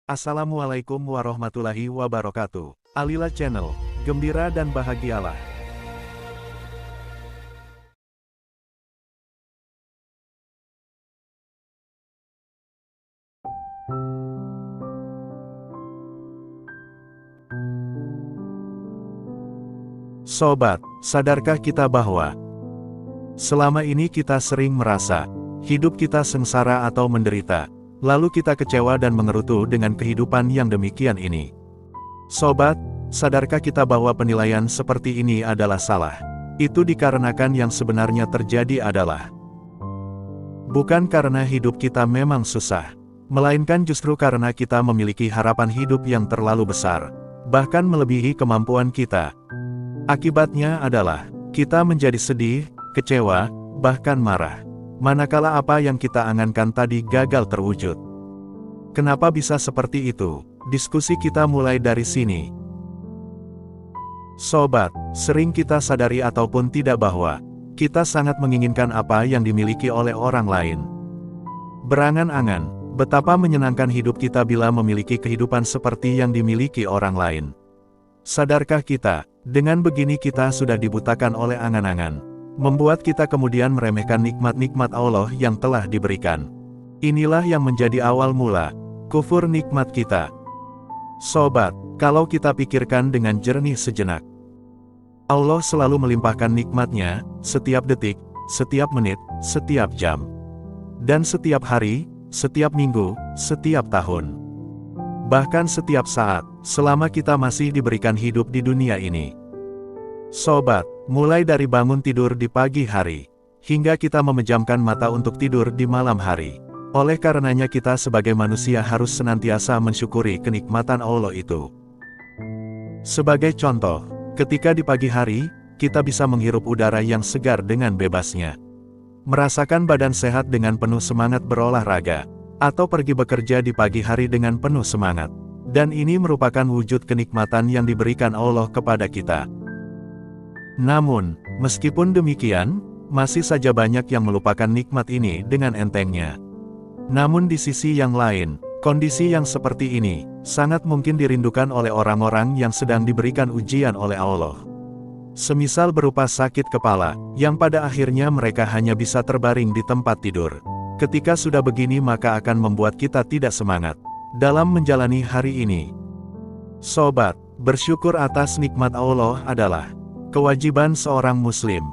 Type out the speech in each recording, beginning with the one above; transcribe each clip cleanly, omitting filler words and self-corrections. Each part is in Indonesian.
Assalamualaikum warahmatullahi wabarakatuh. Alila Channel, gembira dan bahagialah. Sobat, sadarkah kita bahwa selama ini kita sering merasa hidup kita sengsara atau menderita, lalu kita kecewa dan mengerutu dengan kehidupan yang demikian ini. Sobat, sadarkah kita bahwa penilaian seperti ini adalah salah? Itu dikarenakan yang sebenarnya terjadi adalah bukan karena hidup kita memang susah, melainkan justru karena kita memiliki harapan hidup yang terlalu besar, bahkan melebihi kemampuan kita. Akibatnya adalah kita menjadi sedih, kecewa, bahkan marah, manakala apa yang kita angankan tadi gagal terwujud. Kenapa bisa seperti itu? Diskusi kita mulai dari sini. Sobat, sering kita sadari ataupun tidak bahwa kita sangat menginginkan apa yang dimiliki oleh orang lain. Berangan-angan, betapa menyenangkan hidup kita bila memiliki kehidupan seperti yang dimiliki orang lain. Sadarkah kita, dengan begini kita sudah dibutakan oleh angan-angan, membuat kita kemudian meremehkan nikmat-nikmat Allah yang telah diberikan. Inilah yang menjadi awal mula kufur nikmat kita. Sobat, kalau kita pikirkan dengan jernih sejenak, Allah selalu melimpahkan nikmat-Nya setiap detik, setiap menit, setiap jam, dan setiap hari, setiap minggu, setiap tahun. Bahkan setiap saat, selama kita masih diberikan hidup di dunia ini. Sobat, mulai dari bangun tidur di pagi hari, hingga kita memejamkan mata untuk tidur di malam hari. Oleh karenanya kita sebagai manusia harus senantiasa mensyukuri kenikmatan Allah itu. Sebagai contoh, ketika di pagi hari, kita bisa menghirup udara yang segar dengan bebasnya. Merasakan badan sehat dengan penuh semangat berolahraga, atau pergi bekerja di pagi hari dengan penuh semangat. Dan ini merupakan wujud kenikmatan yang diberikan Allah kepada kita. Namun, meskipun demikian, masih saja banyak yang melupakan nikmat ini dengan entengnya. Namun di sisi yang lain, kondisi yang seperti ini, sangat mungkin dirindukan oleh orang-orang yang sedang diberikan ujian oleh Allah. Semisal berupa sakit kepala, yang pada akhirnya mereka hanya bisa terbaring di tempat tidur. Ketika sudah begini maka akan membuat kita tidak semangat dalam menjalani hari ini. Sobat, bersyukur atas nikmat Allah adalah kewajiban seorang muslim.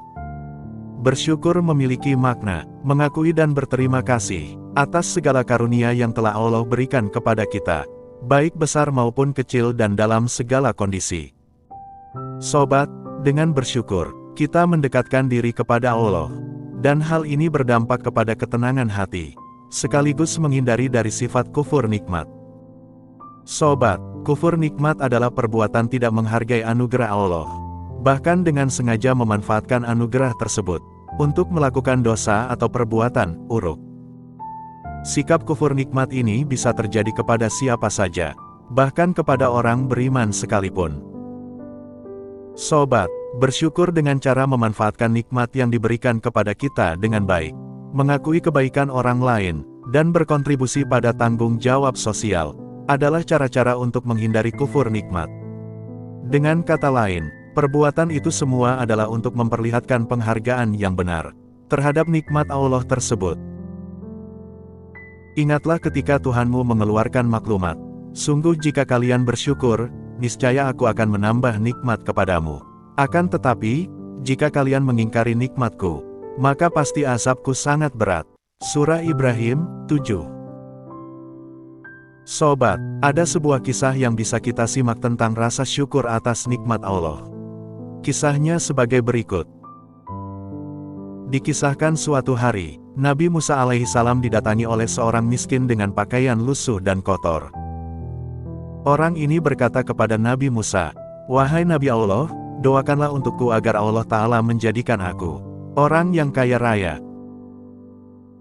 Bersyukur memiliki makna, mengakui dan berterima kasih atas segala karunia yang telah Allah berikan kepada kita, baik besar maupun kecil dan dalam segala kondisi. Sobat, dengan bersyukur, kita mendekatkan diri kepada Allah. Dan hal ini berdampak kepada ketenangan hati, sekaligus menghindari dari sifat kufur nikmat. Sobat, kufur nikmat adalah perbuatan tidak menghargai anugerah Allah, bahkan dengan sengaja memanfaatkan anugerah tersebut, untuk melakukan dosa atau perbuatan buruk. Sikap kufur nikmat ini bisa terjadi kepada siapa saja, bahkan kepada orang beriman sekalipun. Sobat, bersyukur dengan cara memanfaatkan nikmat yang diberikan kepada kita dengan baik, mengakui kebaikan orang lain, dan berkontribusi pada tanggung jawab sosial, adalah cara-cara untuk menghindari kufur nikmat. Dengan kata lain, perbuatan itu semua adalah untuk memperlihatkan penghargaan yang benar terhadap nikmat Allah tersebut. Ingatlah ketika Tuhanmu mengeluarkan maklumat, sungguh jika kalian bersyukur, niscaya aku akan menambah nikmat kepadamu. Akan tetapi, jika kalian mengingkari nikmatku, maka pasti azabku sangat berat. Surah Ibrahim 7. Sobat, ada sebuah kisah yang bisa kita simak tentang rasa syukur atas nikmat Allah. Kisahnya sebagai berikut. Dikisahkan suatu hari, Nabi Musa alaihissalam didatangi oleh seorang miskin dengan pakaian lusuh dan kotor. Orang ini berkata kepada Nabi Musa, "Wahai Nabi Allah, doakanlah untukku agar Allah Ta'ala menjadikan aku orang yang kaya raya."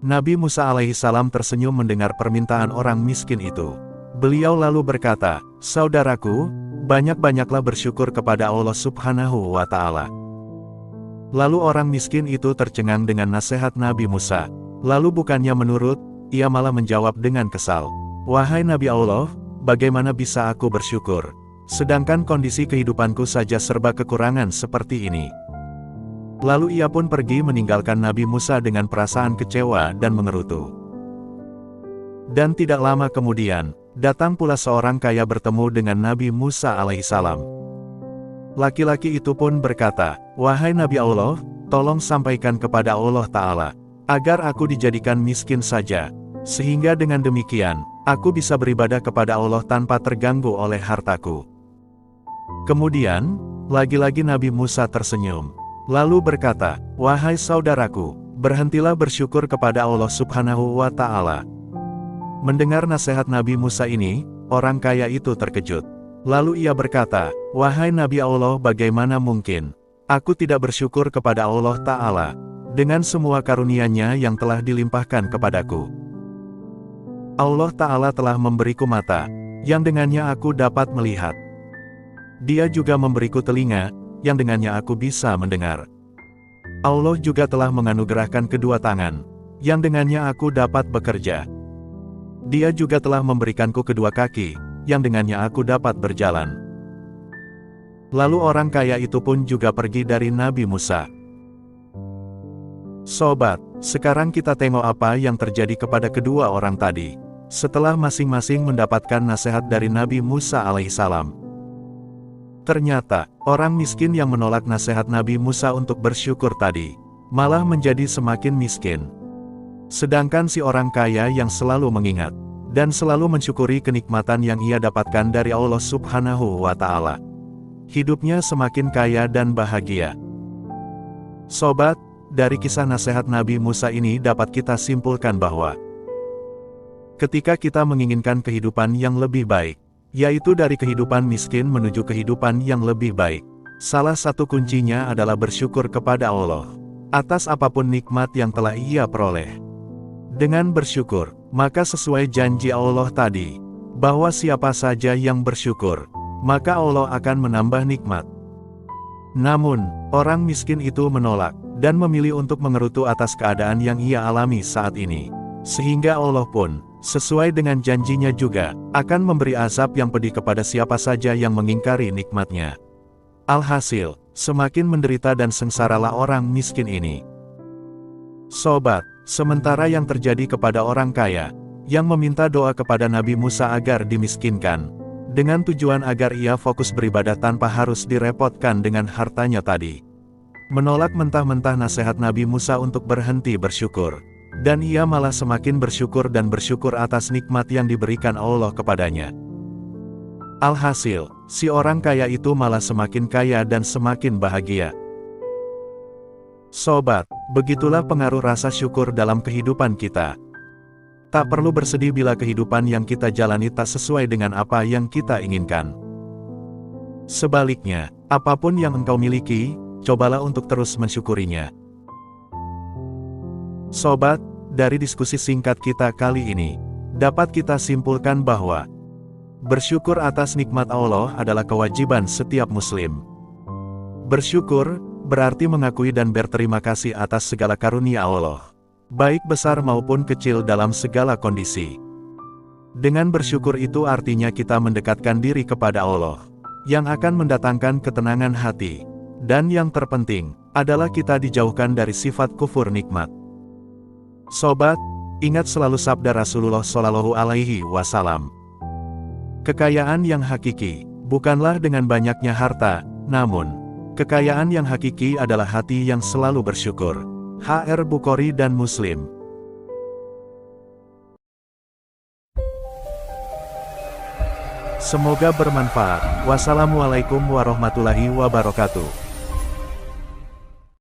Nabi Musa alaihissalam tersenyum mendengar permintaan orang miskin itu. Beliau lalu berkata, "Saudaraku, banyak-banyaklah bersyukur kepada Allah Subhanahu wa Ta'ala." Lalu orang miskin itu tercengang dengan nasihat Nabi Musa. Lalu bukannya menurut, ia malah menjawab dengan kesal, "Wahai Nabi Allah, bagaimana bisa aku bersyukur? Sedangkan kondisi kehidupanku saja serba kekurangan seperti ini. Lalu ia pun pergi meninggalkan Nabi Musa dengan perasaan kecewa dan mengerutu. Dan tidak lama kemudian, datang pula seorang kaya bertemu dengan Nabi Musa alaihissalam. Laki-laki itu pun berkata, "Wahai Nabi Allah, tolong sampaikan kepada Allah Ta'ala, agar aku dijadikan miskin saja, sehingga dengan demikian, aku bisa beribadah kepada Allah tanpa terganggu oleh hartaku." Kemudian, lagi-lagi Nabi Musa tersenyum, lalu berkata, "Wahai saudaraku, berhentilah bersyukur kepada Allah Subhanahu wa Ta'ala." Mendengar nasihat Nabi Musa ini, orang kaya itu terkejut. Lalu ia berkata, "Wahai Nabi Allah, bagaimana mungkin aku tidak bersyukur kepada Allah Ta'ala, dengan semua karunia-Nya yang telah dilimpahkan kepadaku? Allah Ta'ala telah memberiku mata, yang dengannya aku dapat melihat. Dia juga memberiku telinga, yang dengannya aku bisa mendengar. Allah juga telah menganugerahkan kedua tangan, yang dengannya aku dapat bekerja. Dia juga telah memberikanku kedua kaki, yang dengannya aku dapat berjalan." Lalu orang kaya itu pun juga pergi dari Nabi Musa. Sobat, sekarang kita tengok apa yang terjadi kepada kedua orang tadi, setelah masing-masing mendapatkan nasihat dari Nabi Musa alaihissalam. Ternyata, orang miskin yang menolak nasihat Nabi Musa untuk bersyukur tadi, malah menjadi semakin miskin. Sedangkan si orang kaya yang selalu mengingat, dan selalu mensyukuri kenikmatan yang ia dapatkan dari Allah Subhanahu wa Ta'ala, hidupnya semakin kaya dan bahagia. Sobat, dari kisah nasihat Nabi Musa ini dapat kita simpulkan bahwa ketika kita menginginkan kehidupan yang lebih baik, yaitu dari kehidupan miskin menuju kehidupan yang lebih baik, salah satu kuncinya adalah bersyukur kepada Allah atas apapun nikmat yang telah ia peroleh. Dengan bersyukur, maka sesuai janji Allah tadi, bahwa siapa saja yang bersyukur, maka Allah akan menambah nikmat. Namun, orang miskin itu menolak, dan memilih untuk mengerutu atas keadaan yang ia alami saat ini. Sehingga Allah pun, sesuai dengan janjinya juga, akan memberi azab yang pedih kepada siapa saja yang mengingkari nikmatnya. Alhasil, semakin menderita dan sengsaralah orang miskin ini. Sobat, sementara yang terjadi kepada orang kaya, yang meminta doa kepada Nabi Musa agar dimiskinkan, dengan tujuan agar ia fokus beribadah tanpa harus direpotkan dengan hartanya tadi, menolak mentah-mentah nasihat Nabi Musa untuk berhenti bersyukur, dan ia malah semakin bersyukur dan bersyukur atas nikmat yang diberikan Allah kepadanya. Alhasil, si orang kaya itu malah semakin kaya dan semakin bahagia. Sobat, begitulah pengaruh rasa syukur dalam kehidupan kita. Tak perlu bersedih bila kehidupan yang kita jalani tak sesuai dengan apa yang kita inginkan. Sebaliknya, apapun yang engkau miliki, cobalah untuk terus mensyukurinya. Sobat, dari diskusi singkat kita kali ini, dapat kita simpulkan bahwa bersyukur atas nikmat Allah adalah kewajiban setiap muslim. Bersyukur berarti mengakui dan berterima kasih atas segala karunia Allah, baik besar maupun kecil dalam segala kondisi. Dengan bersyukur itu artinya kita mendekatkan diri kepada Allah, yang akan mendatangkan ketenangan hati, dan yang terpenting, adalah kita dijauhkan dari sifat kufur nikmat. Sobat, ingat selalu sabda Rasulullah Shallallahu Alaihi Wasallam. Kekayaan yang hakiki, bukanlah dengan banyaknya harta, namun kekayaan yang hakiki adalah hati yang selalu bersyukur. HR Bukhari dan Muslim. Semoga bermanfaat. Wassalamualaikum warahmatullahi wabarakatuh.